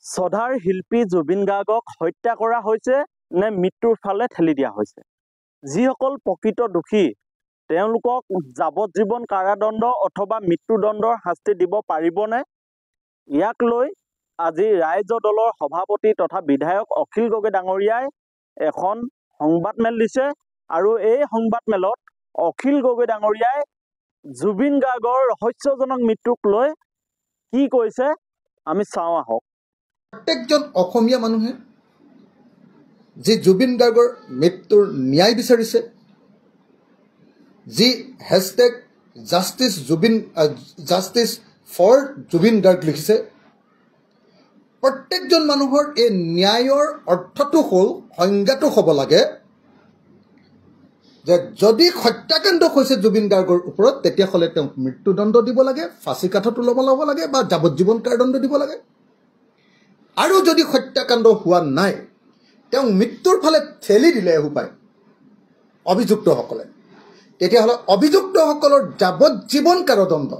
শ্ৰদ্ধাৰ শিল্পী জুবিন গাৰ্গক হত্যা কৰা হৈছে নে মৃত্যুৰ ফালে ঠেলি দিয়া হৈছে। যিসকল প্ৰকৃত দোষী তেওঁলোকক যাৱজ্জীৱন কাৰাদণ্ড অথবা মৃত্যুদণ্ডৰ শাস্তি দিব পাৰিবনে? ইয়াক লৈ আজি ৰাইজ দলৰ সভাপতি তথা বিধায়ক অখিল গগৈ ডাঙৰীয়াই এখন সংবাদমেল দিছে আৰু এই সংবাদমেলত অখিল গগৈ ডাঙৰীয়াই জুবিন গাৰ্গৰ ৰহস্যজনক মৃত্যুক লৈ কি কৈছে আমি চাওঁ আহক। প্ৰত্যেকজন অসমীয়া মানুহে যি জুবিন গাৰ্গৰ মৃত্যুৰ ন্যায় বিচাৰিছে, যি হেশটেগ জাষ্টিছ ফৰ জুবিন গাৰ্গ লিখিছে, প্ৰত্যেকজন মানুহৰ এই ন্যায়ৰ অৰ্থটো হ'ল, সংজ্ঞাটো হ'ব লাগে যে যদি হত্যাকাণ্ড হৈছে জুবিন গাৰ্গৰ ওপৰত তেতিয়াহ'লে তেওঁক মৃত্যুদণ্ড দিব লাগে, ফাঁচী কাঠত ল'ব লাগে বা যাৱজ্জীৱন কাৰাদণ্ড দিব লাগে। আৰু যদি হত্যাকাণ্ড হোৱা নাই, তেওঁক মৃত্যুৰ ফালে ঠেলি দিলে এসোপায় অভিযুক্তসকলে, তেতিয়াহ'লে অভিযুক্তসকলৰ যাৱজ্জীৱন কাৰাদণ্ড,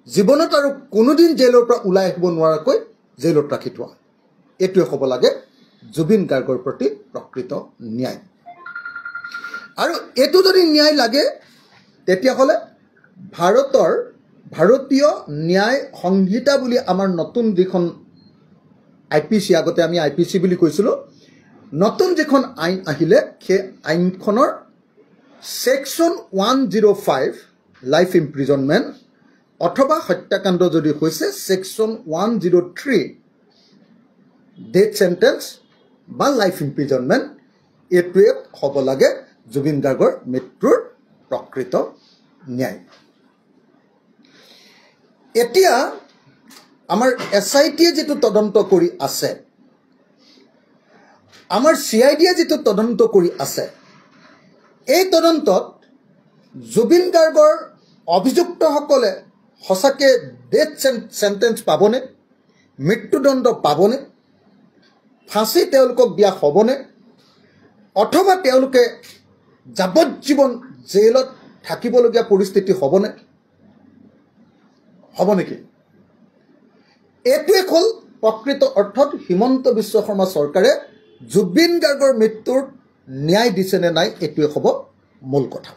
জীৱনত আৰু কোনোদিন জেইলৰ পৰা ওলাই আহিব নোৱাৰাকৈ জেইলত ৰাখি থোৱা। এইটোৱে হ'ব লাগে জুবিন গাৰ্গৰ প্ৰতি প্ৰকৃত ন্যায়। আৰু এইটো যদি ন্যায় লাগে তেতিয়াহ'লে ভাৰতীয় ন্যায় সংহিতা বুলি আমাৰ নতুন যিখন IPC, আগতে আমি IPC বুলি কৈছিলোঁ, নতুন যিখন আইন আহিলে সেই আইনখনৰ ছেকশ্যন 105 লাইফ ইমপ্ৰিজনমেণ্ট অথবা হত্যাকাণ্ড যদি হৈছে ছেকশ্যন 103 ডেথ চেণ্টেন্স বা লাইফ ইমপ্ৰিজনমেণ্ট, এইটোৱে হ'ব লাগে জুবিন গাৰ্গৰ মৃত্যুৰ প্ৰকৃত ন্যায়। এতিয়া আমাৰ SITয়ে যিটো তদন্ত কৰি আছে, আমাৰ CIDয়ে যিটো তদন্ত কৰি আছে, এই তদন্তত জুবিন গাৰ্গৰ অভিযুক্তসকলে সঁচাকৈ ডেথ চেণ্টেন্স পাবনে, মৃত্যুদণ্ড পাবনে, ফাঁচী তেওঁলোকক দিয়া হ'বনে, অথবা তেওঁলোকে যাৱজ্জীৱন জেইলত থাকিবলগীয়া পৰিস্থিতি হ'ব নেকি? এইটোৱে হ'ল প্ৰকৃত অৰ্থত হিমন্ত বিশ্ব শৰ্মা চৰকাৰে জুবিন গাৰ্গৰ মৃত্যুৰ ন্যায় দিছে নে নাই, এইটোৱে হ'ব মূল কথা।